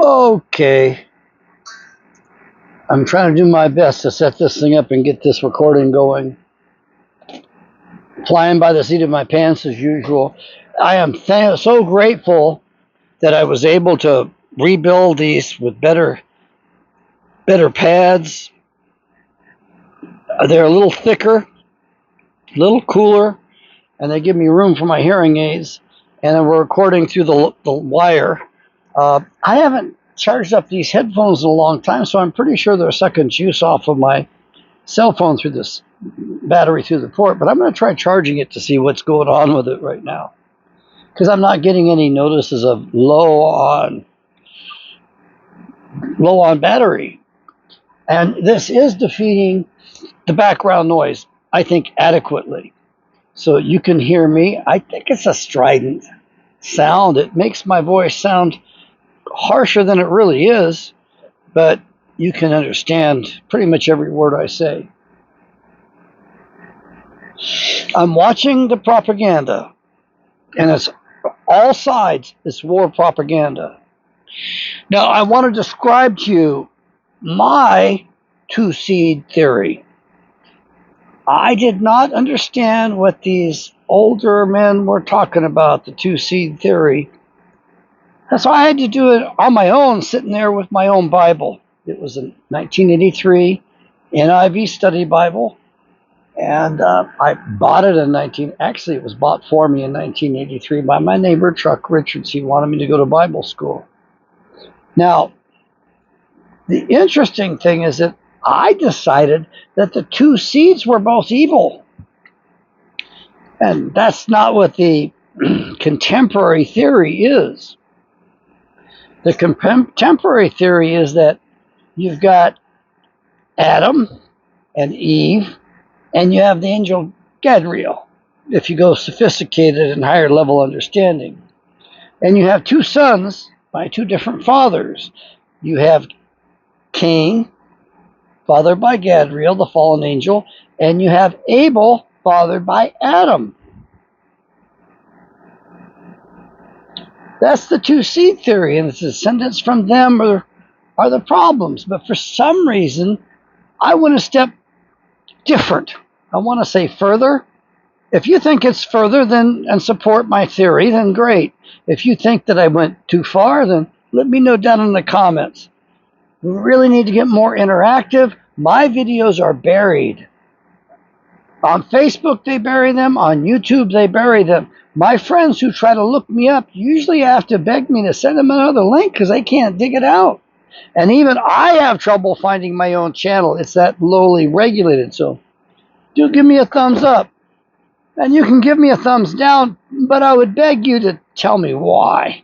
Okay. I'm trying to do my best to set this thing up and get this recording going. Flying by the seat of my pants as usual. I am so grateful that I was able to rebuild these with better pads. They're a little thicker, a little cooler, and they give me room for my hearing aids. And then we're recording through the wire. I haven't charged up these headphones in a long time, so I'm pretty sure they're sucking juice off of my cell phone through this battery through the port. But I'm going to try charging it to see what's going on with it right now, because I'm not getting any notices of low on battery. And this is defeating the background noise, I think, adequately. So you can hear me. I think it's a strident sound. It makes my voice sound harsher than it really is, but you can understand pretty much every word I say. I'm watching the propaganda, and it's all sides. It's war propaganda. Now, I want to describe to you my two-seed theory. I did not understand what these older men were talking about, the two-seed theory. That's why I had to do it on my own, sitting there with my own Bible. It was a 1983 NIV study Bible, and I bought it in actually it was bought for me in 1983 by my neighbor, Chuck Richards. He wanted me to go to Bible school. Now, the interesting thing is that I decided that the two seeds were both evil. And that's not what the contemporary theory is. The contemporary theory is that you've got Adam and Eve, and you have the angel Gabriel, if you go sophisticated and higher level understanding. And you have two sons by two different fathers. You have Cain, fathered by Gabriel, the fallen angel, and you have Abel, fathered by Adam. That's the two-seed theory, and the descendants from them are the problems. But for some reason, I want to step different. I want to say further. If you think it's further and support my theory, then great. If you think that I went too far, then let me know down in the comments. We really need to get more interactive. My videos are buried. On Facebook, they bury them. On YouTube, they bury them. My friends who try to look me up usually have to beg me to send them another link because they can't dig it out. And even I have trouble finding my own channel. It's that lowly regulated. So do give me a thumbs up. And you can give me a thumbs down, but I would beg you to tell me why.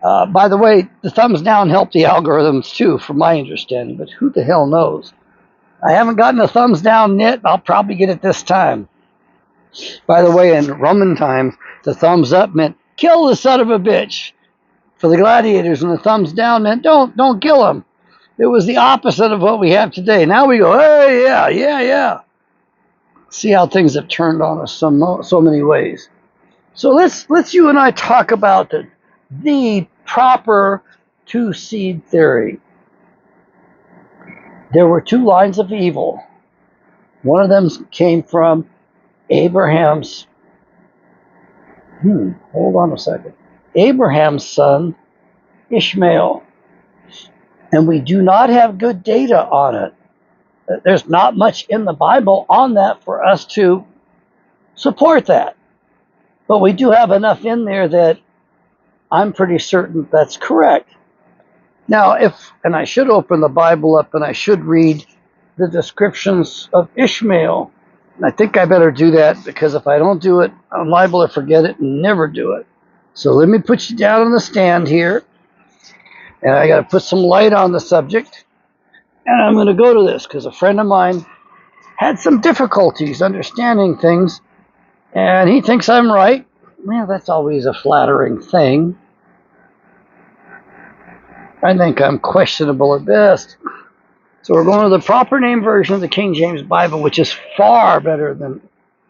By the way, the thumbs down help the algorithms too, from my understanding, but who the hell knows? I haven't gotten a thumbs down yet. I'll probably get it this time. By the way, in Roman times, the thumbs up meant kill the son of a bitch for the gladiators, and the thumbs down meant don't kill him. It was the opposite of what we have today. Now we go, hey, yeah. See how things have turned on us so many ways. So let's you and I talk about the proper two-seed theory. There were two lines of evil. One of them came from Abraham's, hold on a second. Abraham's son, Ishmael. And we do not have good data on it. There's not much in the Bible on that for us to support that. But we do have enough in there that I'm pretty certain that's correct. Now, and I should open the Bible up and I should read the descriptions of Ishmael. And I think I better do that, because if I don't do it, I'm liable to forget it and never do it. So let me put you down on the stand here. And I got to put some light on the subject. And I'm going to go to this because a friend of mine had some difficulties understanding things. And he thinks I'm right. Well, that's always a flattering thing. I think I'm questionable at best. So we're going to the proper name version of the King James Bible, which is far better than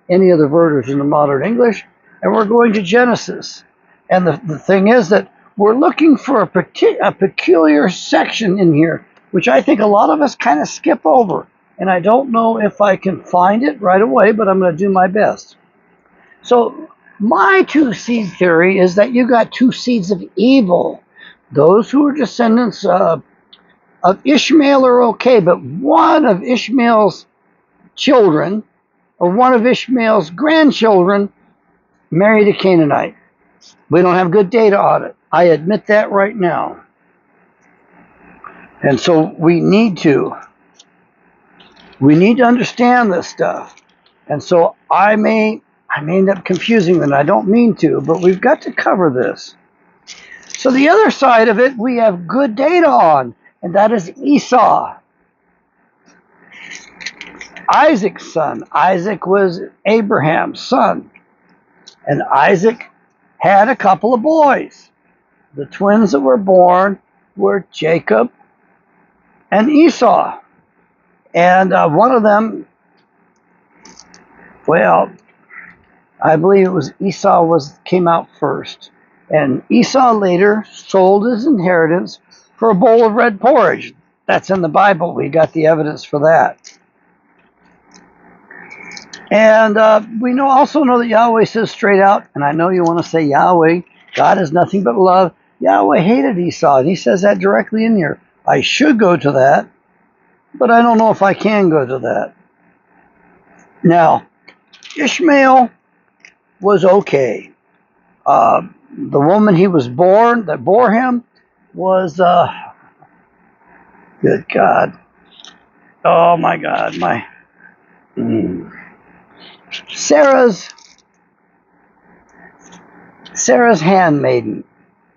any other version in the modern English. And we're going to Genesis. And the thing is that we're looking for a peculiar section in here, which I think a lot of us kind of skip over. And I don't know if I can find it right away, but I'm going to do my best. So my two-seed theory is that you got two seeds of evil. Those who are descendants of Ishmael are okay, but one of Ishmael's children or one of Ishmael's grandchildren married a Canaanite. We don't have good data on it. I admit that right now. And so we need to understand this stuff. And so I may end up confusing them. I don't mean to, but we've got to cover this. So the other side of it we have good data on, and that is Esau, Isaac's son. Isaac was Abraham's son. And Isaac had a couple of boys. The twins that were born were Jacob and Esau. And one of them, well, I believe it was Esau came out first. And Esau later sold his inheritance for a bowl of red porridge. That's in the Bible. We got the evidence for that. And we also know that Yahweh says straight out, and I know you want to say Yahweh, God is nothing but love. Yahweh hated Esau, and he says that directly in here. I should go to that, but I don't know if I can go to that. Now, Ishmael was okay. The woman he was born, that bore him, was, good God. Oh my God, Sarah's handmaiden,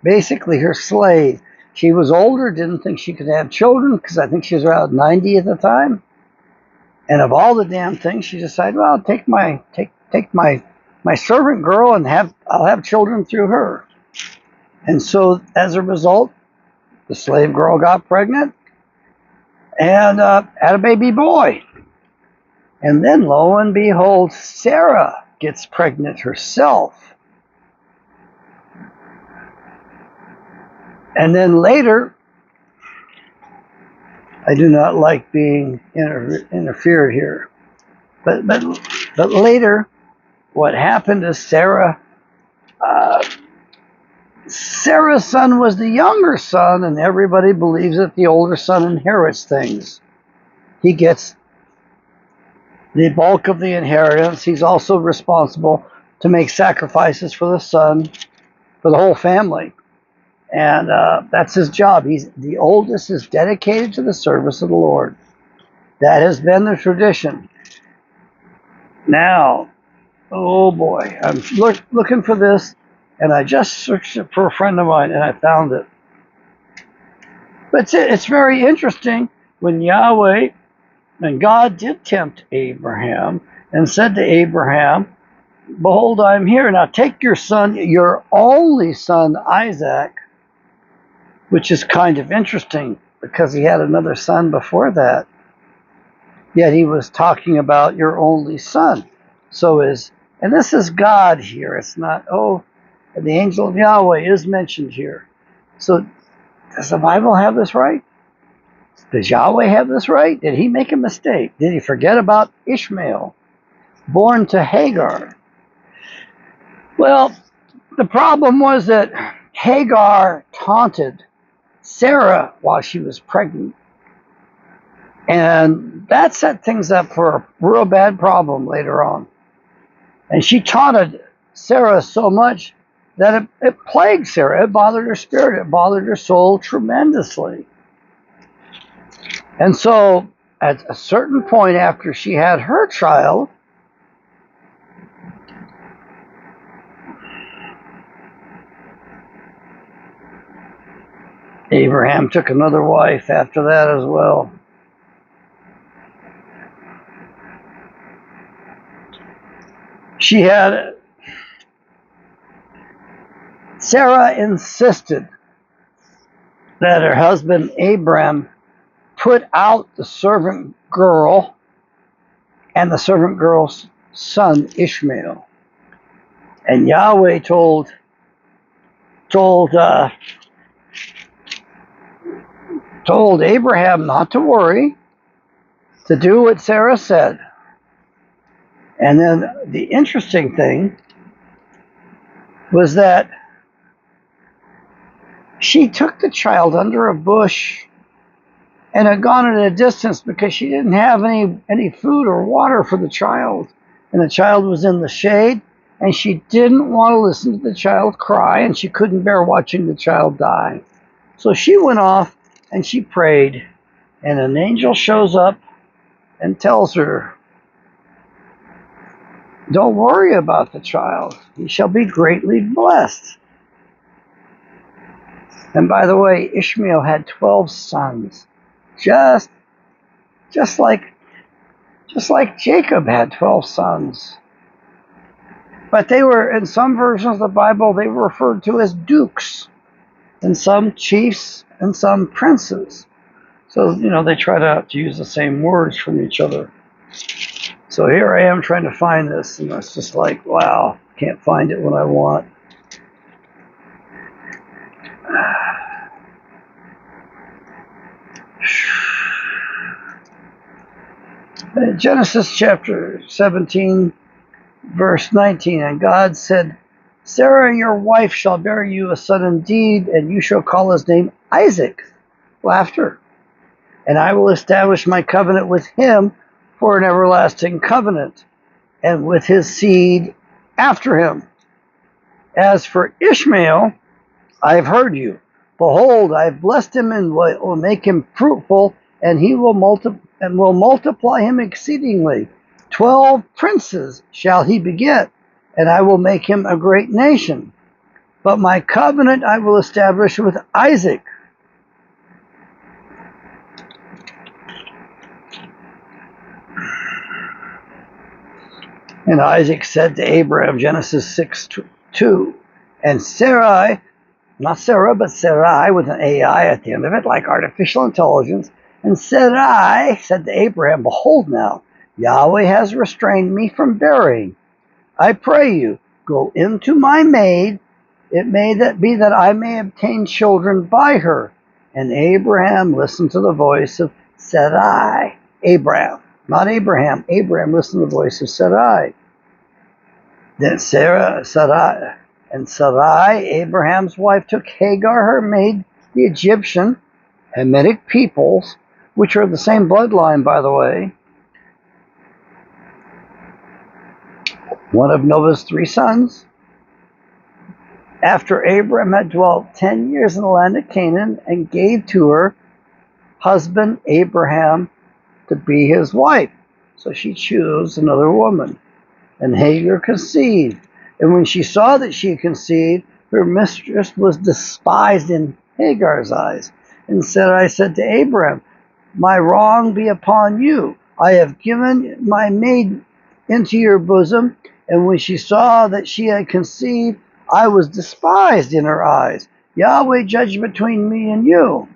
basically her slave. She was older, didn't think she could have children because I think she was around 90 at the time. And of all the damn things, she decided, well, I'll take my servant girl and I'll have children through her. And so as a result, the slave girl got pregnant and had a baby boy. And then lo and behold, Sarah gets pregnant herself. And then later, I do not like being interfered here, but later, what happened is Sarah's son was the younger son, and everybody believes that the older son inherits things. He gets the bulk of the inheritance. He's also responsible to make sacrifices for the son, for the whole family. And that's his job. The oldest is dedicated to the service of the Lord. That has been the tradition. Now, oh boy, I'm looking for this, and I just searched it for a friend of mine, and I found it. But it's very interesting when Yahweh and God did tempt Abraham and said to Abraham, behold, I'm here. Now take your son, your only son, Isaac, which is kind of interesting because he had another son before that. Yet he was talking about your only son. And this is God here. It's not, the angel of Yahweh is mentioned here. So does the Bible have this right? Does Yahweh have this right? Did he make a mistake? Did he forget about Ishmael, born to Hagar? Well, the problem was that Hagar taunted Sarah while she was pregnant. And that set things up for a real bad problem later on. And she taunted Sarah so much that it plagued Sarah. It bothered her spirit. It bothered her soul tremendously. And so at a certain point after she had her child, Abraham took another wife after that as well. Sarah insisted that her husband Abram put out the servant girl and the servant girl's son Ishmael. And Yahweh told told Abraham not to worry, to do what Sarah said. And then the interesting thing was that she took the child under a bush and had gone at a distance because she didn't have any food or water for the child. And the child was in the shade, and she didn't want to listen to the child cry, and she couldn't bear watching the child die. So she went off and she prayed, and an angel shows up and tells her, "Don't worry about the child. He shall be greatly blessed." And by the way, Ishmael had 12 sons, just like Jacob had 12 sons. But they were, in some versions of the Bible, they were referred to as dukes, and some chiefs, and some princes. So, they try to use the same words from each other. So here I am trying to find this, and it's just like, wow, can't find it when I want. Genesis chapter 17, verse 19, and God said, "Sarah, your wife, shall bear you a son indeed, and you shall call his name Isaac." Laughter. "And I will establish my covenant with him for an everlasting covenant, and with his seed after him. As for Ishmael, I have heard you. Behold, I have blessed him and will make him fruitful, and he will multiply him exceedingly. 12 princes shall he beget, and I will make him a great nation. But my covenant I will establish with Isaac." And Isaac said to Abraham, Genesis 6:2, and Sarai, not Sarah, but Sarai with an AI at the end of it, like artificial intelligence, and Sarai said to Abraham, "Behold now, Yahweh has restrained me from bearing. I pray you, go into my maid, it may that be that I may obtain children by her." And Abraham listened to the voice of Sarai. Abraham, not Abraham. Abraham listened to the voice of Sarai. Then Sarai, Abraham's wife, took Hagar, her maid, the Egyptian, Hamitic peoples, which are the same bloodline, by the way, one of Noah's 3 sons. After Abraham had dwelt 10 years in the land of Canaan, and gave to her husband Abraham to be his wife. So she chose another woman. And Hagar conceived. And when she saw that she conceived, her mistress was despised in Hagar's eyes. And Sarai said to Abraham, "My wrong be upon you. I have given my maid into your bosom." And when she saw that she had conceived, I was despised in her eyes. Yahweh judge between me and you.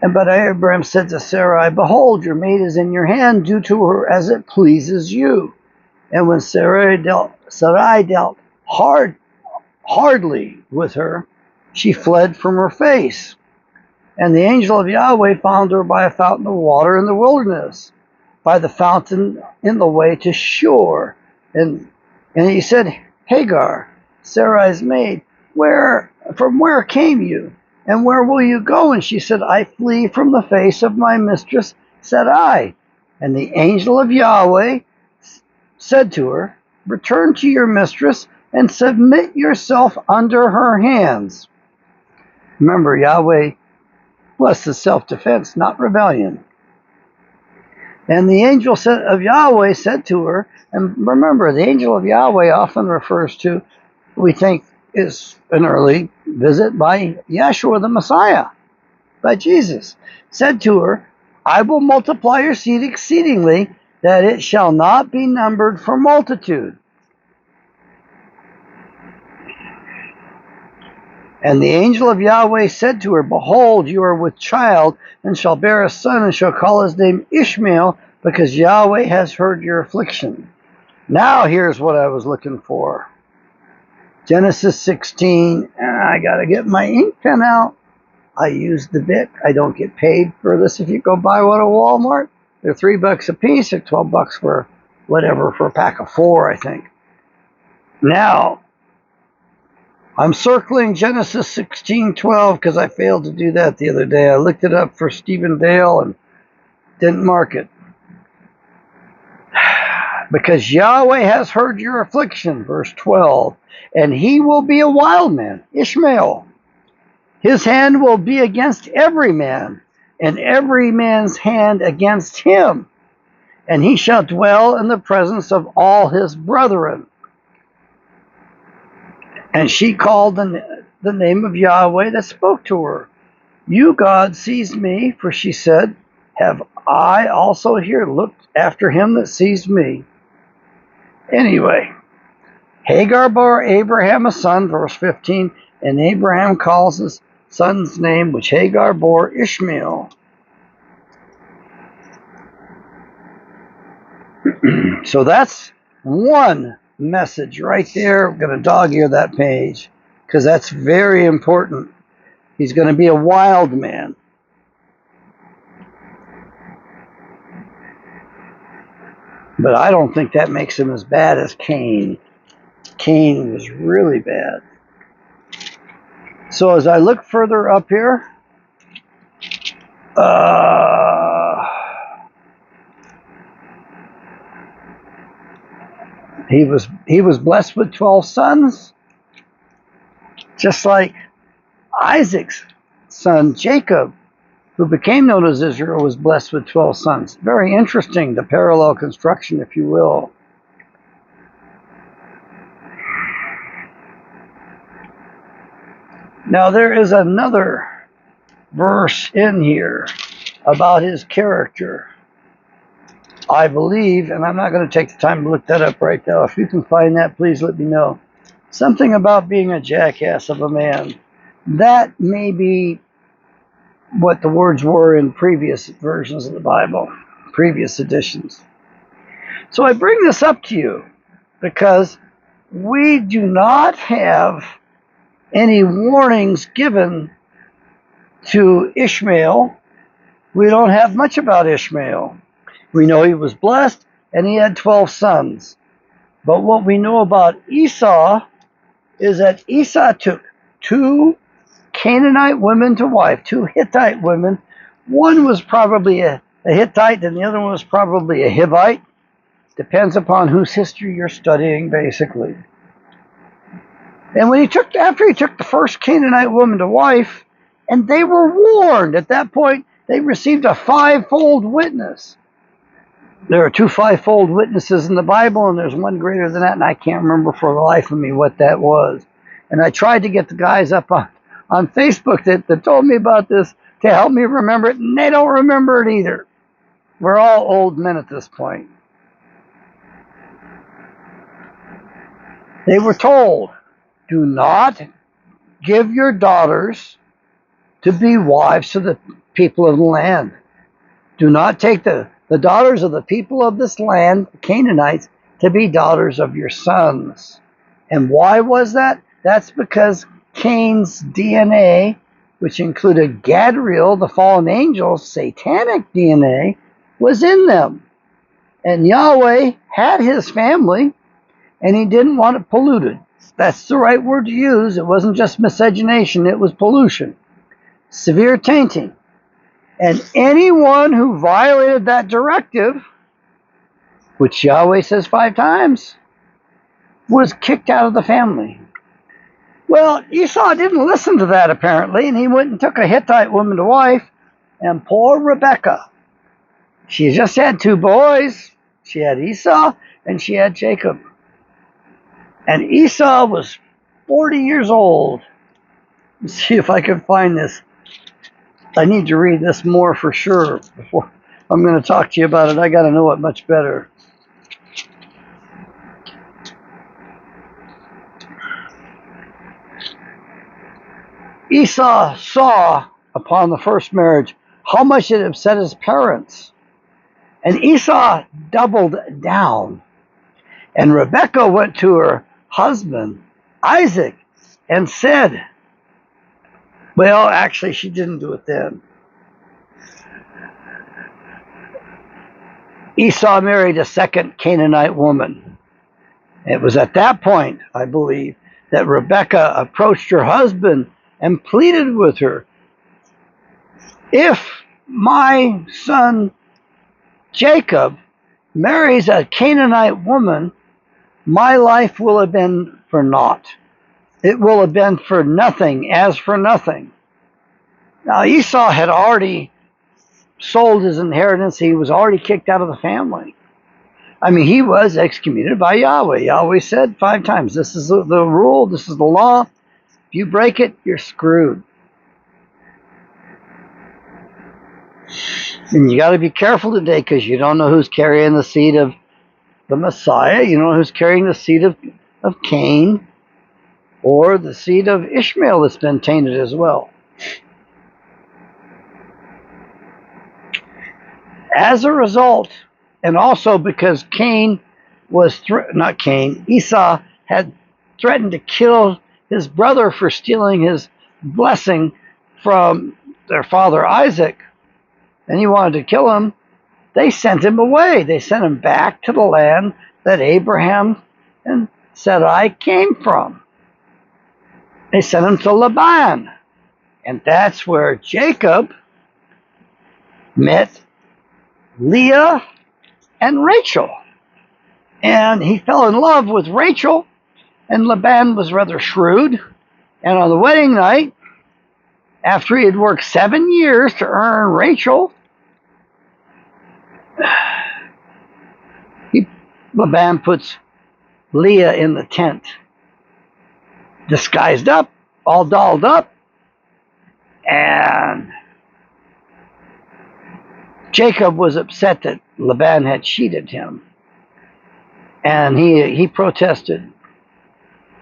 But Abraham said to Sarai, "Behold, your maid is in your hand. Do to her as it pleases you." And when Sarai dealt hardly with her, she fled from her face. And the angel of Yahweh found her by a fountain of water in the wilderness, by the fountain in the way to Shur. And he said, "Hagar, Sarai's maid, from where came you? And where will you go?" And she said, "I flee from the face of my mistress Sarai." And the angel of Yahweh said to her, "Return to your mistress and submit yourself under her hands." Remember, Yahweh blesses self-defense, not rebellion. And the angel of Yahweh said to her, and remember, the angel of Yahweh often refers to, we think, is an early visit by Yeshua the Messiah, by Jesus, said to her, "I will multiply your seed exceedingly, that it shall not be numbered for multitude." And the angel of Yahweh said to her, "Behold, you are with child, and shall bear a son, and shall call his name Ishmael, because Yahweh has heard your affliction." Now here's what I was looking for. Genesis 16, I got to get my ink pen out. I use the Vic. I don't get paid for this. If you go buy one at Walmart, they're $3 a piece or $12 for whatever, for a pack of 4, I think. Now, I'm circling Genesis 16:12 because I failed to do that the other day. I looked it up for Stephen Dale and didn't mark it. Because Yahweh has heard your affliction, verse 12, and he will be a wild man, Ishmael. His hand will be against every man, and every man's hand against him. And he shall dwell in the presence of all his brethren. And she called the name of Yahweh that spoke to her. You, God, sees me, for she said, have I also here looked after him that sees me? Anyway, Hagar bore Abraham a son, verse 15, and Abraham calls his son's name, which Hagar bore, Ishmael. So that's one message right there. I'm going to dog ear that page because that's very important. He's going to be a wild man. But I don't think that makes him as bad as Cain. Cain was really bad. So as I look further up here, he was blessed with 12 sons, just like Isaac's son Jacob, who became known as Israel, was blessed with 12 sons. Very interesting, the parallel construction, if you will. Now there is another verse in here about his character, I believe, and I'm not going to take the time to look that up right now. If you can find that, please let me know. Something about being a jackass of a man. That may be what the words were in previous versions of the Bible, previous editions. So I bring this up to you because we do not have any warnings given to Ishmael. We don't have much about Ishmael. We know he was blessed and he had 12 sons. But what we know about Esau is that Esau took 2 Canaanite women to wife, 2 Hittite women. One was probably a Hittite and the other one was probably a Hivite. Depends upon whose history you're studying, basically. And after he took the first Canaanite woman to wife, and they were warned at that point, they received a 5-fold witness. There are 2 5-fold witnesses in the Bible, and there's one greater than that, and I can't remember for the life of me what that was. And I tried to get the guys up on Facebook that told me about this to help me remember it, and they don't remember it either. We're all old men at this point. They were told, do not give your daughters to be wives to the people of the land. Do not take the daughters of the people of this land, the Canaanites, to be daughters of your sons. And why was that? That's because Cain's DNA, which included Gadriel, the fallen angel's satanic DNA, was in them. And Yahweh had his family, and he didn't want it polluted. That's the right word to use. It wasn't just miscegenation, it was pollution. Severe tainting. And anyone who violated that directive, which Yahweh says 5 times, was kicked out of the family. Well, Esau didn't listen to that apparently, and he went and took a Hittite woman to wife, and poor Rebekah. She just had 2 boys. She had Esau and she had Jacob. And Esau was 40 years old. Let's see if I can find this. I need to read this more for sure before I'm going to talk to you about it. I got to know it much better. Esau saw upon the first marriage how much it upset his parents. And Esau doubled down. And Rebekah went to her husband, Isaac, and said, Well, actually, she didn't do it then. Esau married a second Canaanite woman. It was at that point, I believe, that Rebekah approached her husband and pleaded with her, if my son Jacob marries a Canaanite woman, my life will have been for naught. It will have been for nothing, as for nothing. Now, Esau had already sold his inheritance. He was already kicked out of the family. I mean, he was excommunicated by Yahweh. Yahweh said 5 times, this is the rule, this is the law. If you break it, you're screwed. And you got to be careful today, because you don't know who's carrying the seed of the Messiah. You don't know who's carrying the seed of Cain, or the seed of Ishmael that's been tainted as well. As a result, and also because Esau had threatened to kill his brother for stealing his blessing from their father Isaac, and he wanted to kill him, they sent him away. They sent him back to the land that Abraham and Sarai came from. They sent him to Laban. And that's where Jacob met Leah and Rachel. And he fell in love with Rachel, and Laban was rather shrewd. And on the wedding night, after he had worked 7 years to earn Rachel, Laban puts Leah in the tent, disguised up, all dolled up, and Jacob was upset that Laban had cheated him, and he protested.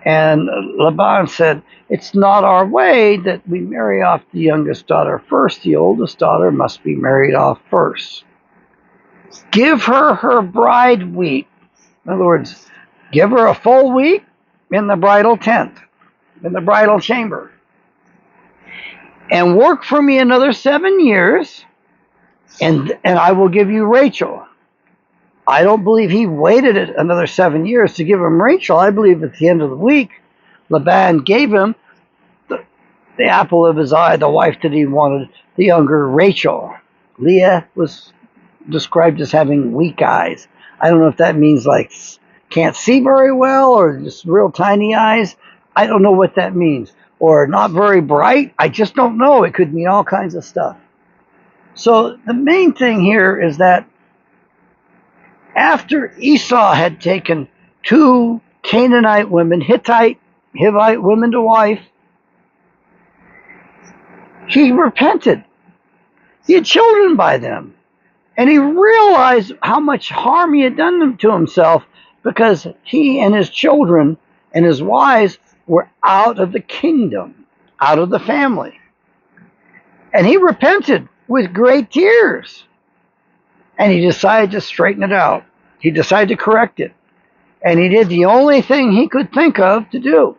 And Laban said, it's not our way that we marry off the youngest daughter first. The oldest daughter must be married off first. Give her her bride week. In other words, give her a full week in the bridal tent, in the bridal chamber. And work for me another 7 years, and I will give you Rachel. I don't believe he waited another 7 years to give him Rachel. I believe at the end of the week, Laban gave him the apple of his eye, the wife that he wanted, the younger Rachel. Leah was described as having weak eyes. I don't know if that means like can't see very well, or just real tiny eyes. I don't know what that means. Or not very bright. I just don't know. It could mean all kinds of stuff. So the main thing here is that after Esau had taken 2 Canaanite women, Hivite women to wife, he repented. He had children by them. And he realized how much harm he had done to himself, because he and his children and his wives were out of the kingdom, out of the family. And he repented with great tears. And he decided to straighten it out. He decided to correct it. And he did the only thing he could think of to do.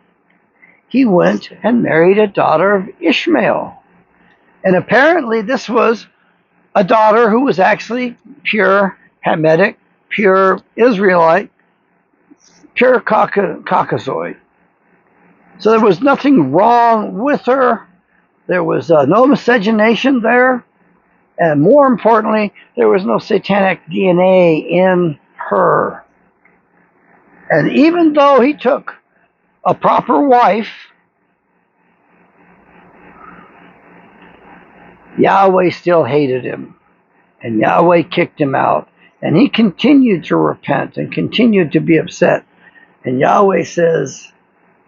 He went and married a daughter of Ishmael. And apparently this was a daughter who was actually pure Hamitic, pure Israelite, pure Caucasoid. So there was nothing wrong with her. There was no miscegenation there. And more importantly, there was no satanic DNA in her. And even though he took a proper wife, Yahweh still hated him. And Yahweh kicked him out. And he continued to repent and continued to be upset. And Yahweh says,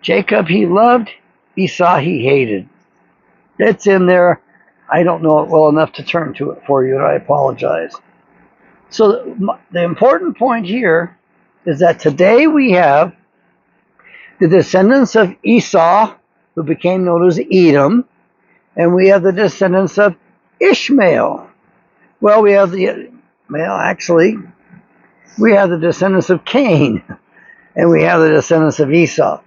Jacob he loved, Esau he hated. It's in there. I don't know it well enough to turn to it for you, and I apologize. So the important point here is that today we have the descendants of Esau, who became known as Edom, and we have the descendants of Ishmael. Well, we have the descendants of Cain, and we have the descendants of Esau.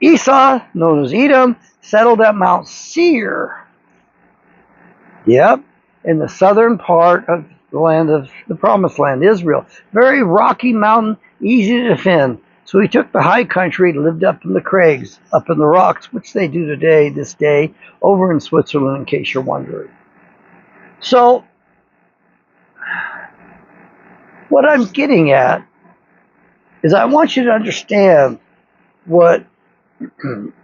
Esau, known as Edom, settled at Mount Seir. Yep, in the southern part of the land of the Promised Land, Israel. Very rocky mountain, easy to defend. So he took the high country, lived up in the crags, up in the rocks, which they do today, this day, over in Switzerland, in case you're wondering. So, what I'm getting at is I want you to understand what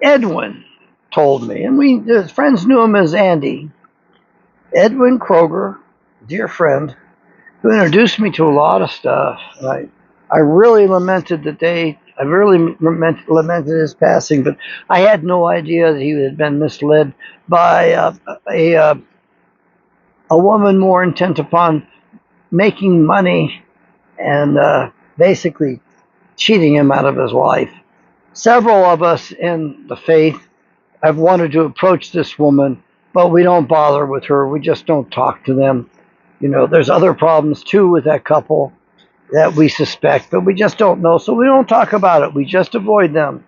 Edwin told me. And his friends knew him as Andy. Edwin Kroger, dear friend, who introduced me to a lot of stuff. I really lamented the day. I really lamented his passing, but I had no idea that he had been misled by a woman more intent upon making money and basically cheating him out of his life. Several of us in the faith have wanted to approach this woman, but we don't bother with her. We just don't talk to them. You know, there's other problems too with that couple that we suspect, but we just don't know, so we don't talk about it. We just avoid them.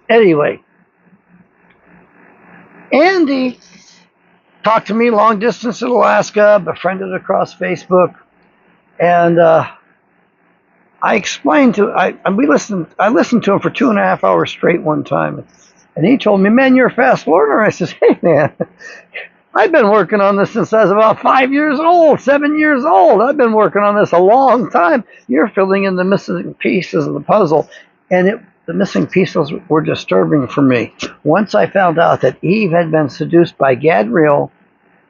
Anyway, Andy talked to me long distance in Alaska, befriended across Facebook, and I explained to I listened to him for 2.5 hours straight one time, and he told me, "Man, you're a fast learner." I says, "Hey, man, I've been working on this since I was about 5 years old, 7 years old. I've been working on this a long time. You're filling in the missing pieces of the puzzle," and the missing pieces were disturbing for me. Once I found out that Eve had been seduced by Gadriel,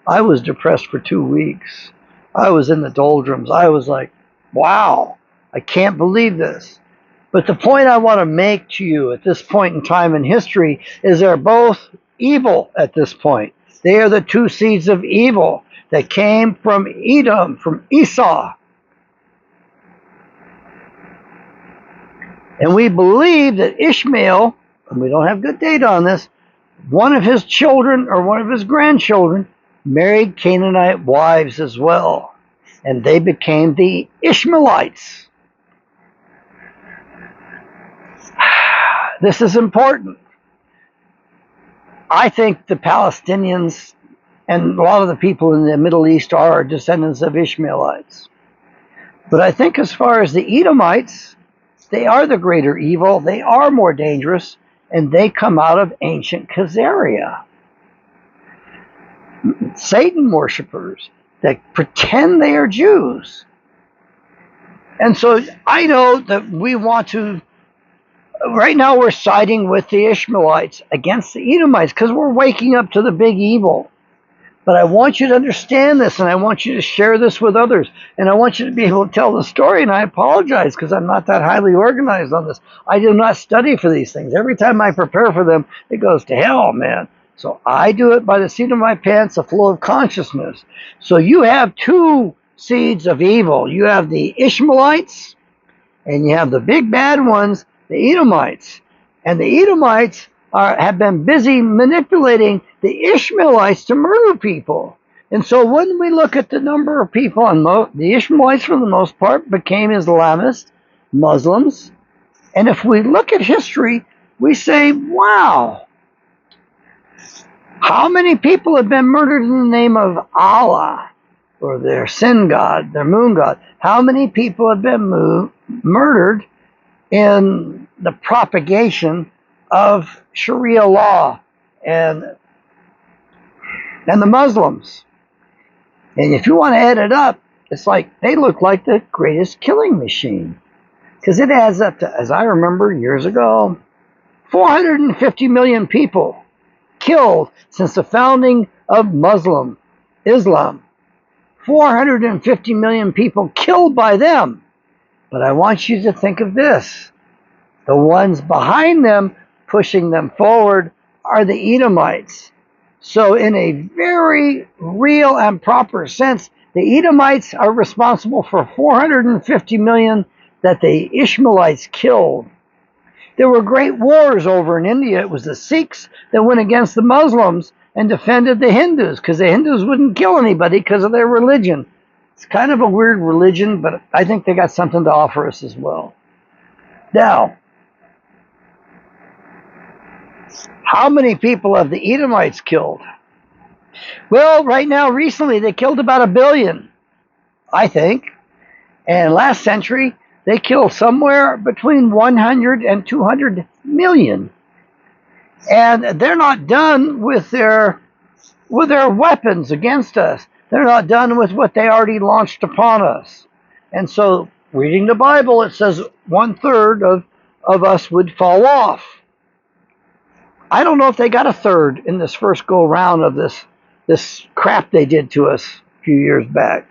I was depressed for 2 weeks. I was in the doldrums. I was like, wow, I can't believe this. But the point I want to make to you at this point in time in history is they're both evil at this point. They are the two seeds of evil that came from Edom, from Esau. And we believe that Ishmael, and we don't have good data on this, one of his children or one of his grandchildren married Canaanite wives as well. And they became the Ishmaelites. This is important. I think the Palestinians and a lot of the people in the Middle East are descendants of Ishmaelites. But I think as far as the Edomites, they are the greater evil. They are more dangerous, and they come out of ancient Khazaria. Satan worshippers that pretend they are Jews. And so I know that we want to, right now we're siding with the Ishmaelites against the Edomites because we're waking up to the big evil. But I want you to understand this, and I want you to share this with others, and I want you to be able to tell the story, and I apologize because I'm not that highly organized on this. I do not study for these things. Every time I prepare for them, it goes to hell, man. So I do it by the seat of my pants, a flow of consciousness. So you have two seeds of evil. You have the Ishmaelites, and you have the big bad ones, the Edomites. And the Edomites have been busy manipulating the Ishmaelites to murder people. And so when we look at the number of people, and the Ishmaelites for the most part became Islamists, Muslims. And if we look at history, we say, wow, how many people have been murdered in the name of Allah, or their sin god, their moon god? How many people have been murdered in the propagation of Sharia law and the Muslims? And if you want to add it up, it's like they look like the greatest killing machine, because it adds up to, as I remember years ago, 450 million people killed since the founding of Islam. 450 million people killed by them. But I want you to think of this. The ones behind them, pushing them forward, are the Edomites. So in a very real and proper sense, the Edomites are responsible for 450 million that the Ishmaelites killed. There were great wars over in India. It was the Sikhs that went against the Muslims and defended the Hindus, because the Hindus wouldn't kill anybody because of their religion. It's kind of a weird religion, but I think they got something to offer us as well. Now, How many people have the Edomites killed? Well, right now, recently, they killed about 1 billion, I think. And last century, they killed somewhere between 100 and 200 million. And they're not done with their weapons against us. They're not done with what they already launched upon us. And so, reading the Bible, it says 1/3 of us would fall off. I don't know if they got 1/3 in this first go round of this crap they did to us a few years back.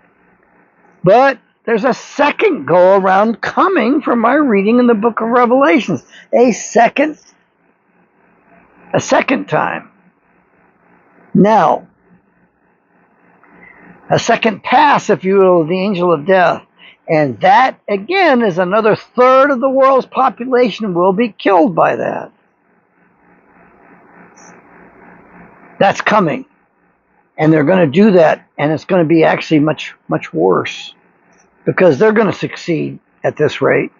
But there's a second go around coming from my reading in the book of Revelations. A second time. Now, a second pass, if you will, of the angel of death. And that, again, is another 1/3 of the world's population will be killed by that. That's coming. And they're going to do that, and it's going to be actually much, much worse. Because they're going to succeed at this rate.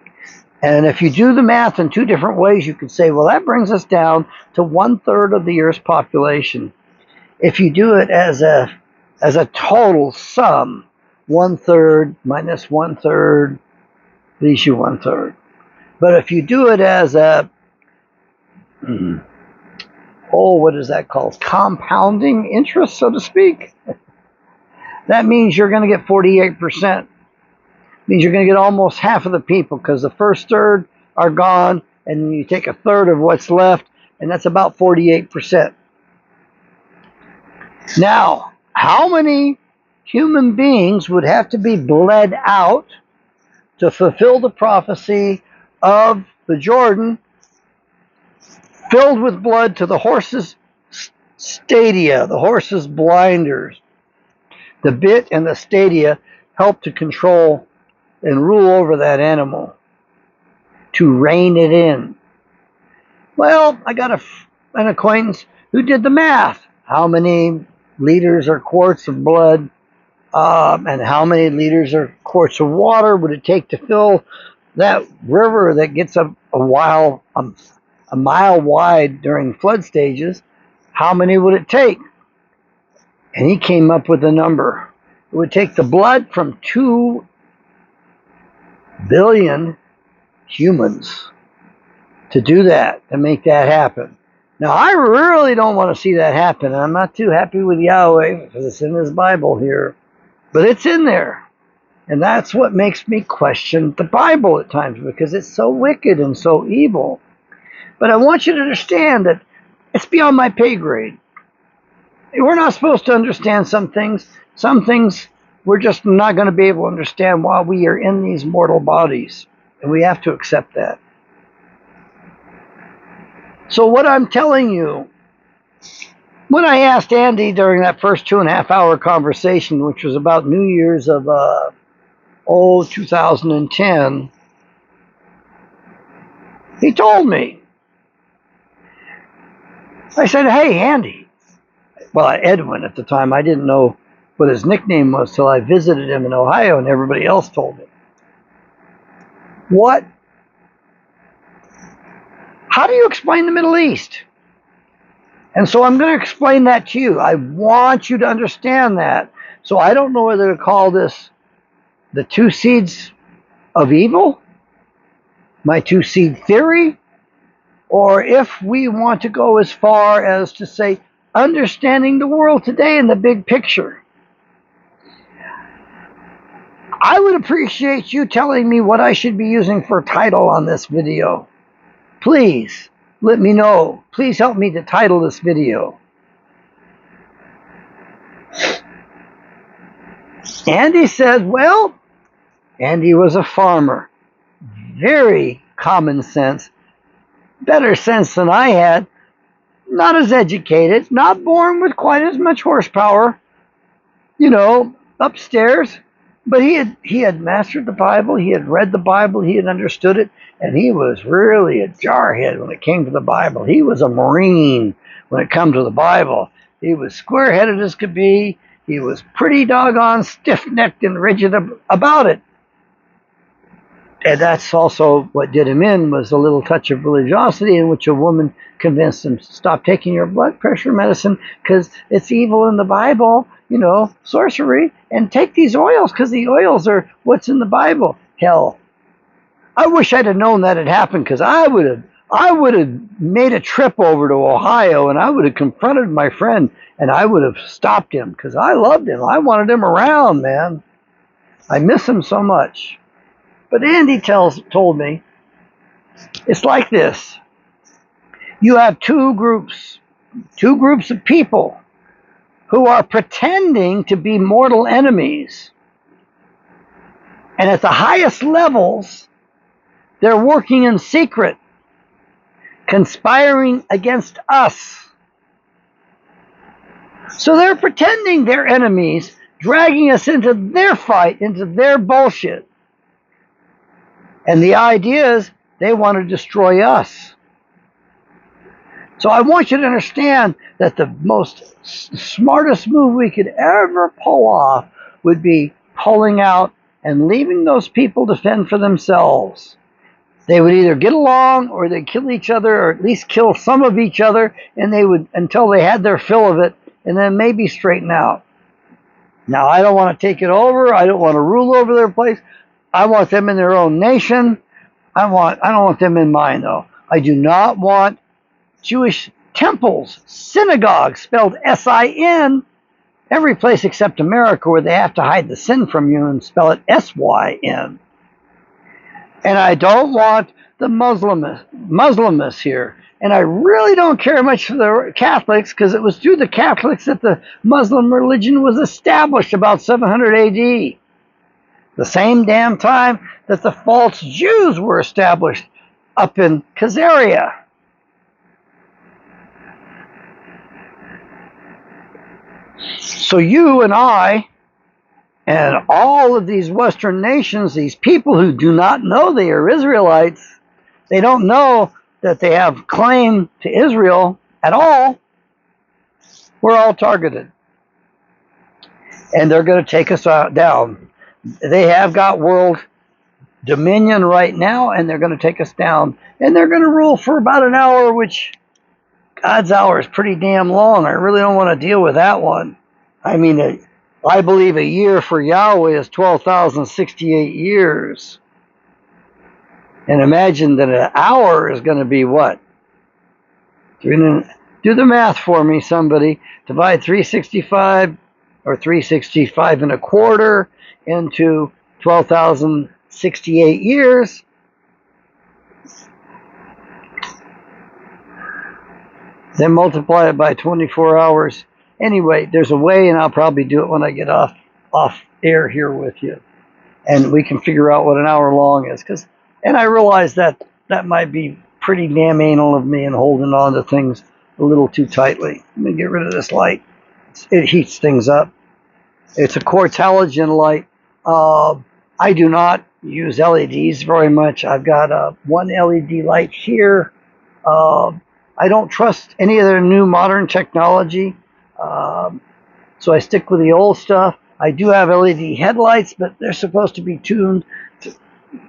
And if you do the math in two different ways, you could say, well, that brings us down to 1/3 of the Earth's population. If you do it as a total sum, 1/3 minus 1/3 leaves you 1/3. But if you do it as what is that called? Compounding interest, so to speak. That means you're going to get 48%. Means you're going to get almost half of the people, because the first 1/3 are gone, and then you take 1/3 of what's left, and that's about 48%. Now, how many human beings would have to be bled out to fulfill the prophecy of the Jordan filled with blood to the horse's stadia, the horse's blinders? The bit and the stadia help to control and rule over that animal, to rein it in. Well, I got an acquaintance who did the math. How many liters or quarts of blood and how many liters or quarts of water would it take to fill that river that gets a mile wide during flood stages? How many would it take? And he came up with a number. It would take the blood from 2 billion humans to do that, to make that happen. Now, I really don't want to see that happen, and I'm not too happy with Yahweh because it's in his Bible here, but it's in there. And that's what makes me question the Bible at times, because it's so wicked and so evil. But I want you to understand that it's beyond my pay grade. We're not supposed to understand some things. Some things we're just not going to be able to understand while we are in these mortal bodies. And we have to accept that. So what I'm telling you, when I asked Andy during that first 2.5 hour conversation, which was about New Year's of 2010, he told me. I said, hey, Andy. Well, Edwin at the time. I didn't know what his nickname was till I visited him in Ohio, and everybody else told me. What? How do you explain the Middle East? And so I'm going to explain that to you. I want you to understand that. So I don't know whether to call this the 2 seeds of evil, my 2-seed theory, or if we want to go as far as to say understanding the world today in the big picture. I would appreciate you telling me what I should be using for a title on this video. Please let me know. Please help me to title this video. Andy says, well, Andy was a farmer. Very common sense. Better sense than I had. Not as educated. Not born with quite as much horsepower. You know, upstairs. But he had mastered the Bible. He had read the Bible. He had understood it. And he was really a jarhead when it came to the Bible. He was a Marine when it come to the Bible. He was square-headed as could be. He was pretty doggone stiff-necked and rigid about it. And that's also what did him in, was a little touch of religiosity in which a woman convinced him to stop taking your blood pressure medicine because it's evil in the Bible, sorcery, and take these oils because the oils are what's in the Bible. Hell, I wish I'd have known that had happened, because I would have made a trip over to Ohio, and I would have confronted my friend, and I would have stopped him because I loved him. I wanted him around, man. I miss him so much. But Andy told me it's like this. You have two groups of people who are pretending to be mortal enemies. And at the highest levels, they're working in secret, conspiring against us. So they're pretending they're enemies, dragging us into their fight, into their bullshit. And the idea is they want to destroy us. So I want you to understand that the smartest move we could ever pull off would be pulling out and leaving those people to fend for themselves. They would either get along or they'd kill each other, or at least kill some of each other, and they would, until they had their fill of it, and then maybe straighten out. Now, I don't want to take it over. I don't want to rule over their place. I want them in their own nation. I don't want them in mine, though. I do not want Jewish temples, synagogues, spelled S-I-N, every place except America, where they have to hide the sin from you and spell it S-Y-N. And I don't want the Muslimists here. And I really don't care much for the Catholics, because it was through the Catholics that the Muslim religion was established about 700 AD. The same damn time that the false Jews were established up in Khazaria. So you and I and all of these Western nations, these people who do not know they are Israelites, they don't know that they have claim to Israel at all, we're all targeted. And they're going to take us down. They have got world dominion right now, and they're going to take us down. And they're going to rule for about an hour, which God's hour is pretty damn long. I really don't want to deal with that one. I mean, I believe a year for Yahweh is 12,068 years. And imagine that an hour is going to be what? Do the math for me, somebody. Divide 365 or 365 and a quarter into 12,068 years. Then multiply it by 24 hours. Anyway, there's a way, and I'll probably do it when I get off air here with you. And we can figure out what an hour long is. And I realize that might be pretty damn anal of me and holding on to things a little too tightly. Let me get rid of this light. It heats things up. It's a quartz halogen light. I do not use LEDs very much. I've got one LED light here. I don't trust any of their new modern technology. So I stick with the old stuff. I do have LED headlights, but they're supposed to be tuned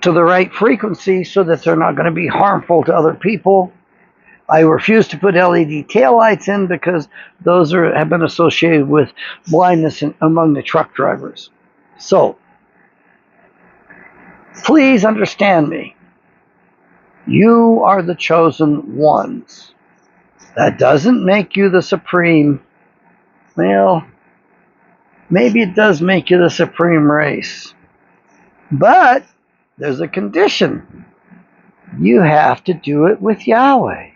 to the right frequency so that they're not going to be harmful to other people. I refuse to put LED taillights in because those have been associated with blindness among the truck drivers. So, please understand me. You are the chosen ones. That doesn't make you the supreme. Well, maybe it does make you the supreme race. But there's a condition. You have to do it with Yahweh.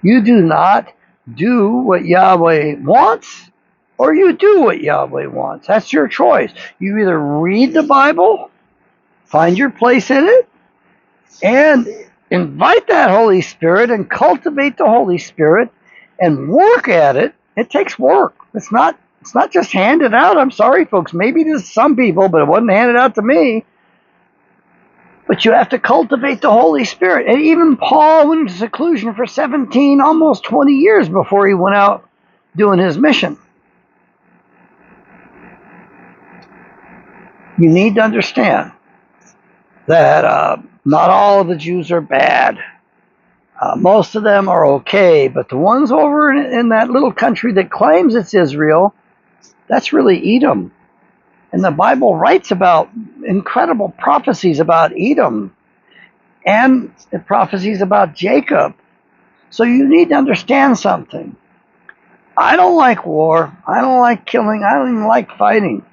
You do not do what Yahweh wants, or you do what Yahweh wants. That's your choice. You either read the Bible, find your place in it, and invite that Holy Spirit and cultivate the Holy Spirit and work at it. It takes work. It's not just handed out. I'm sorry, folks. Maybe to some people, but it wasn't handed out to me. But you have to cultivate the Holy Spirit. And even Paul went into seclusion for 17, almost 20 years before he went out doing his mission. You need to understand. that not all of the Jews are bad. Most of them are okay, but the ones over in that little country that claims it's Israel, that's really Edom. And the Bible writes about incredible prophecies about Edom and the prophecies about Jacob. So you need to understand something. I don't like war. I don't like killing. I don't even like fighting.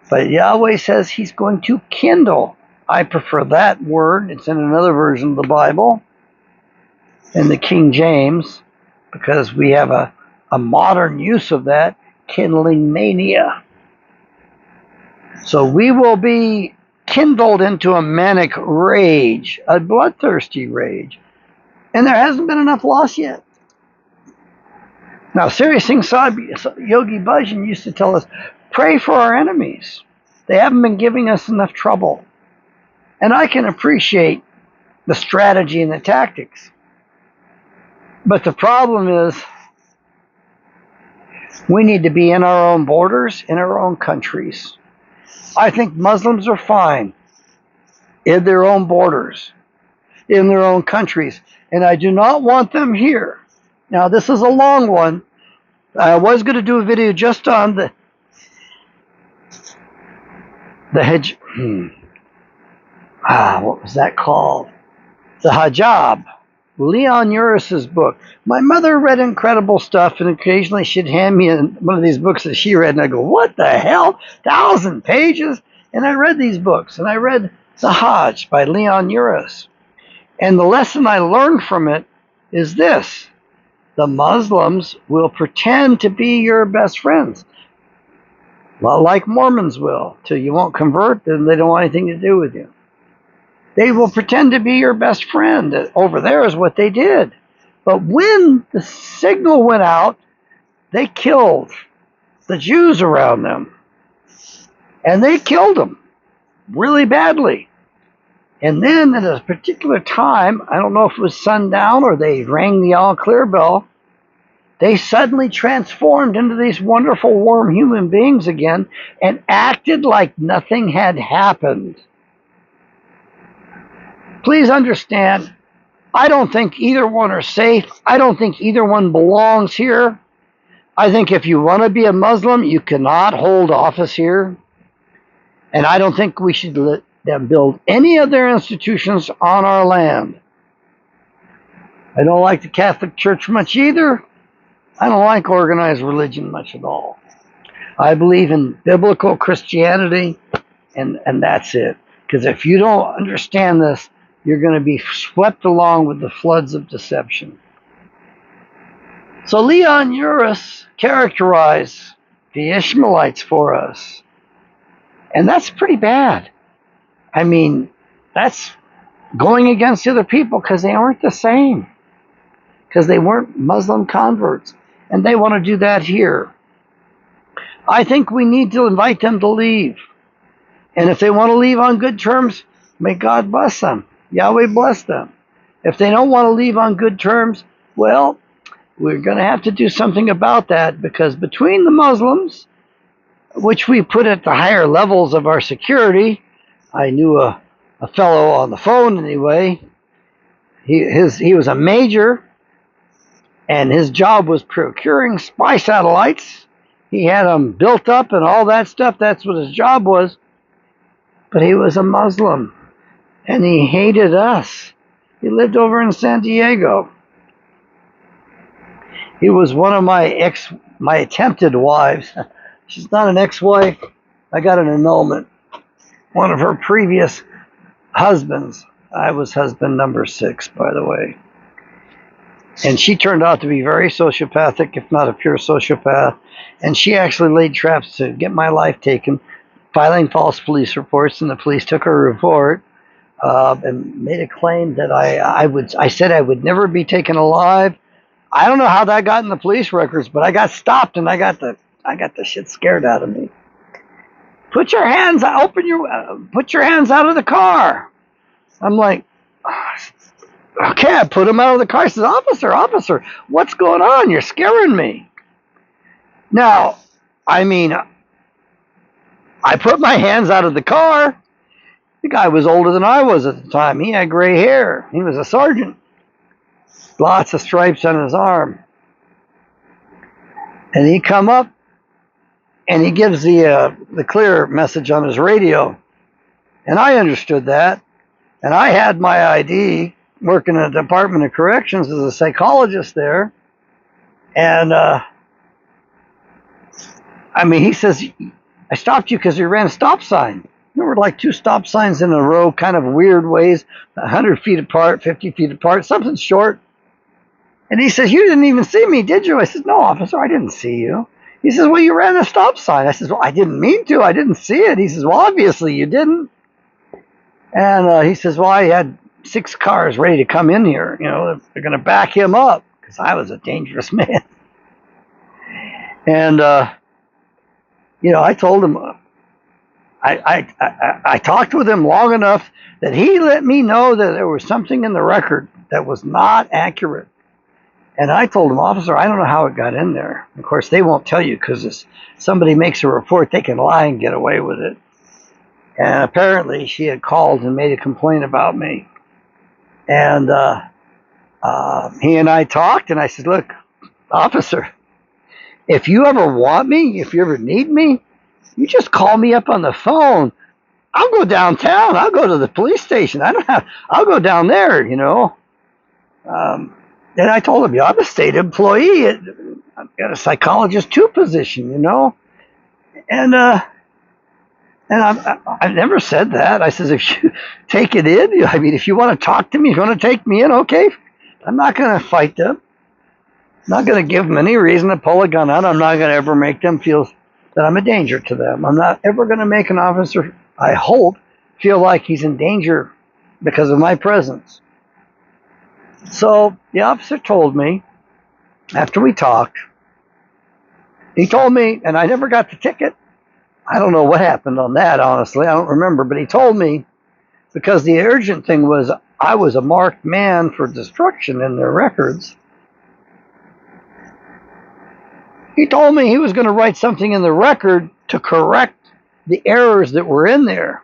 But Yahweh says he's going to kindle. I prefer that word. It's in another version of the Bible, in the King James, because we have a modern use of that, kindling mania. So we will be kindled into a manic rage, a bloodthirsty rage. And there hasn't been enough loss yet. Now, Sirius Singh Yogi Bhajan used to tell us, pray for our enemies. They haven't been giving us enough trouble. And I can appreciate the strategy and the tactics. But the problem is, we need to be in our own borders, in our own countries. I think Muslims are fine in their own borders, in their own countries. And I do not want them here. Now, this is a long one. I was going to do a video just on the hijab. What was that called? The hijab. Leon Uris's book. My mother read incredible stuff, and occasionally she'd hand me one of these books that she read, and I go, what the hell? 1,000 pages? And I read these books, and I read The Hajj by Leon Uris. And the lesson I learned from it is this. The Muslims will pretend to be your best friends. Well, like Mormons will. Till you won't convert, then they don't want anything to do with you. They will pretend to be your best friend. Over there is what they did. But when the signal went out, they killed the Jews around them. And they killed them really badly. And then at a particular time, I don't know if it was sundown or they rang the all clear bell, they suddenly transformed into these wonderful, warm human beings again and acted like nothing had happened. Please understand, I don't think either one are safe. I don't think either one belongs here. I think if you want to be a Muslim, you cannot hold office here. And I don't think we should let them build any of their institutions on our land. I don't like the Catholic Church much either. I don't like organized religion much at all. I believe in biblical Christianity, and that's it. Because if you don't understand this, you're going to be swept along with the floods of deception. So Leon Uris characterized the Ishmaelites for us. And that's pretty bad. I mean, that's going against the other people because they aren't the same. Because they weren't Muslim converts. And they want to do that here. I think we need to invite them to leave. And if they want to leave on good terms, may God bless them. Yahweh bless them. If they don't want to leave on good terms, well, we're going to have to do something about that, because between the Muslims, which we put at the higher levels of our security, I knew a fellow on the phone anyway. He was a major, and his job was procuring spy satellites. He had them built up and all that stuff. That's what his job was. But he was a Muslim, and he hated us. He lived over in San Diego. He was one of my attempted wives. She's not an ex-wife. I got an annulment. One of her previous husbands. I was husband number 6, by the way. And she turned out to be very sociopathic, if not a pure sociopath. And she actually laid traps to get my life taken, filing false police reports, and the police took her report and made a claim that I said I would never be taken alive. I don't know how that got in the police records, but I got stopped and I got the shit scared out of me. Put your hands out of the car. I'm like, okay, I put him out of the car. He says, officer, what's going on? You're scaring me. Now, I mean, I put my hands out of the car, The guy was older than I was at the time. He had gray hair. He was a sergeant. Lots of stripes on his arm. And he come up and he gives the clear message on his radio. And I understood that. And I had my ID working in the Department of Corrections as a psychologist there. And he says, I stopped you because you ran a stop sign. There were like 2 stop signs in a row, kind of weird ways, 100 feet apart, 50 feet apart, something short. And he says, you didn't even see me, did you? I said, no, officer, I didn't see you. He says, well, you ran a stop sign. I says, well, I didn't mean to. I didn't see it. He says, well, obviously you didn't. And he says, well, I had 6 cars ready to come in here. You know, they're going to back him up because I was a dangerous man. And, I told him, I talked with him long enough that he let me know that there was something in the record that was not accurate. And I told him, officer, I don't know how it got in there. Of course, they won't tell you because if somebody makes a report, they can lie and get away with it. And apparently she had called and made a complaint about me. And he and I talked, and I said, look, officer, if you ever want me, if you ever need me, you just call me up on the phone. I'll go downtown. I'll go to the police station. I'll go down there, And I told him, I'm a state employee. I've got a psychologist 2 position, And I've never said that. I says, if you take it in, if you want to talk to me, if you want to take me in, okay. I'm not going to fight them. I'm not going to give them any reason to pull a gun out. I'm not going to ever make them feel that I'm a danger to them. I'm not ever going to make an officer, I hope, feel like he's in danger because of my presence. So the officer told me, after we talked, he told me, and I never got the ticket. I don't know what happened on that, honestly. I don't remember, but he told me, because the urgent thing was I was a marked man for destruction in their records. He told me he was going to write something in the record to correct the errors that were in there.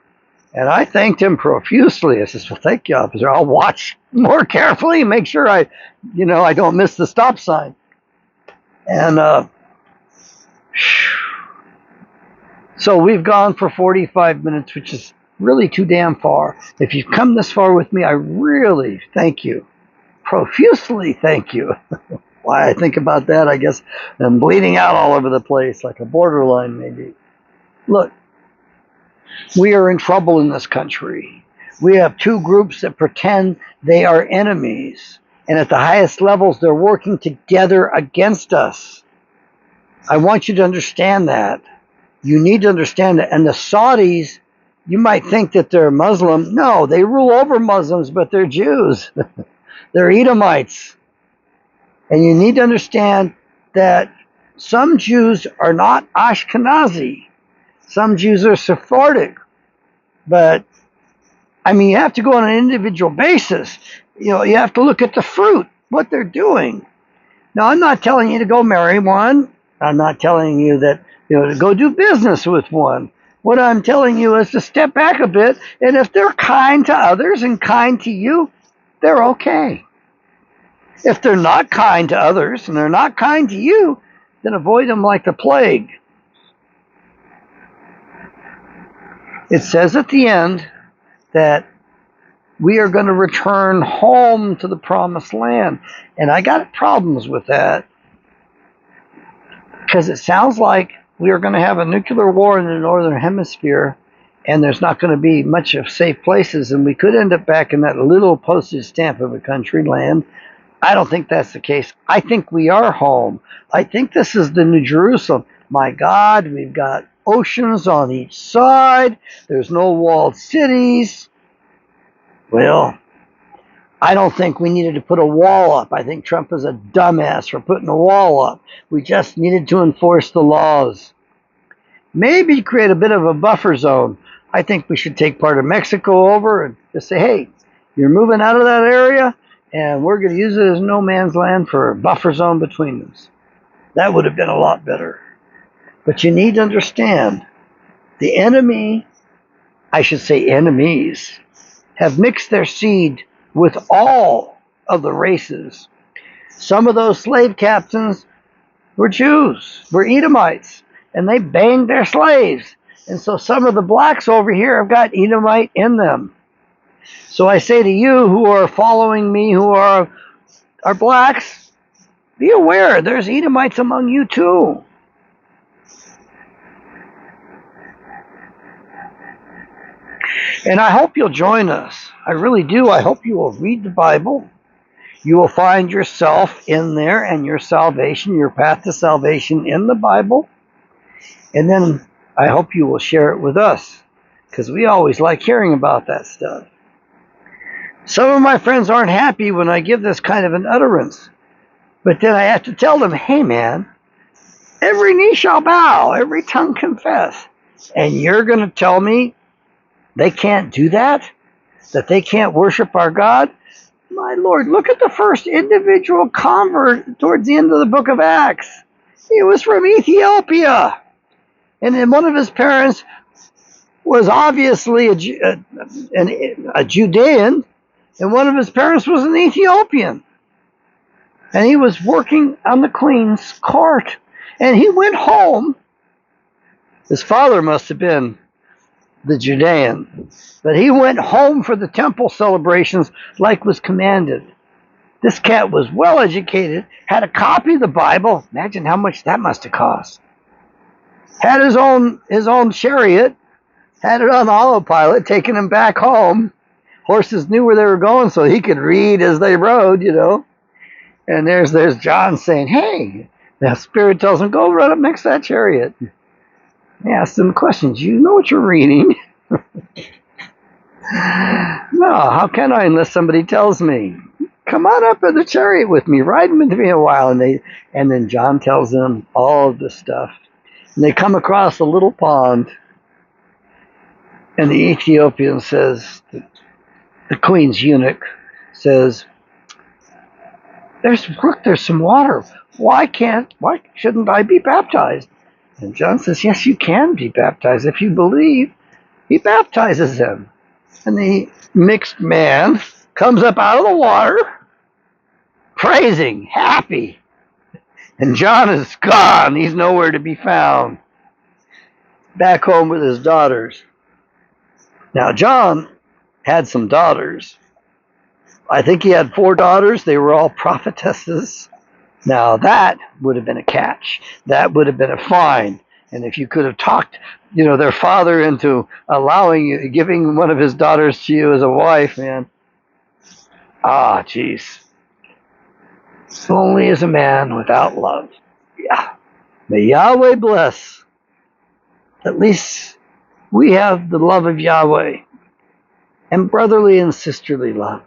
And I thanked him profusely. I says, well, thank you, officer. I'll watch more carefully and make sure I don't miss the stop sign. And so we've gone for 45 minutes, which is really too damn far. If you've come this far with me, I really thank you. Profusely thank you. Why I think about that, I guess I'm bleeding out all over the place, like a borderline maybe. Look, we are in trouble in this country. We have 2 groups that pretend they are enemies. And at the highest levels, they're working together against us. I want you to understand that. You need to understand that. And the Saudis, you might think that they're Muslim. No, they rule over Muslims, but they're Jews. They're Edomites. And you need to understand that some Jews are not Ashkenazi. Some Jews are Sephardic. But, you have to go on an individual basis. You have to look at the fruit, what they're doing. Now, I'm not telling you to go marry one. I'm not telling you that, to go do business with one. What I'm telling you is to step back a bit, and if they're kind to others and kind to you, they're okay. If they're not kind to others and they're not kind to you, then avoid them like the plague. It says at the end that we are going to return home to the promised land. And I got problems with that because it sounds like we are going to have a nuclear war in the northern hemisphere, and there's not going to be much of safe places, and we could end up back in that little postage stamp of a country land. I don't think that's the case. I think we are home. I think this is the New Jerusalem. My God, we've got oceans on each side. There's no walled cities. Well, I don't think we needed to put a wall up. I think Trump is a dumbass for putting a wall up. We just needed to enforce the laws. Maybe create a bit of a buffer zone. I think we should take part of Mexico over and just say, hey, you're moving out of that area, and we're going to use it as no man's land for a buffer zone between us. That would have been a lot better. But you need to understand, the enemy I should say enemies, have mixed their seed with all of the races. Some of those slave captains were Jews, were Edomites, and they banged their slaves. And so some of the blacks over here have got Edomite in them. So I say to you who are following me, who are blacks, be aware there's Edomites among you too. And I hope you'll join us. I really do. I hope you will read the Bible. You will find yourself in there and your salvation, your path to salvation in the Bible. And then I hope you will share it with us, because we always like hearing about that stuff. Some of my friends aren't happy when I give this kind of an utterance. But then I have to tell them, hey man, every knee shall bow, every tongue confess. And you're going to tell me they can't do that? That they can't worship our God? My Lord, look at the first individual convert towards the end of the book of Acts. He was from Ethiopia. And then one of his parents was obviously a Judean, and one of his parents was an Ethiopian. And he was working on the queen's court. And he went home. His father must have been the Judean. But he went home for the temple celebrations like was commanded. This cat was well educated, had a copy of the Bible. Imagine how much that must have cost. Had his own chariot, had it on autopilot, taking him back home. Horses knew where they were going, so he could read as they rode, you know. And there's John saying, hey, the Spirit tells him, go run up next to that chariot. He asked him questions. You know what you're reading? No, how can I unless somebody tells me? Come on up in the chariot with me. Ride with me a while. And then John tells them all of this stuff. And they come across a little pond. And the Ethiopian says, the queen's eunuch says, there's some water. Why shouldn't I be baptized? And John says, yes, you can be baptized if you believe. He baptizes them. And the mixed man comes up out of the water, praising, happy. And John is gone. He's nowhere to be found. Back home with his daughters. Now, John had some daughters. I think he had 4 daughters. They were all prophetesses. Now, that would have been a catch. That would have been a fine. And if you could have talked, their father into giving one of his daughters to you as a wife, man. Ah, jeez. Lonely as a man without love. Yeah. May Yahweh bless. At least we have the love of Yahweh and brotherly and sisterly love.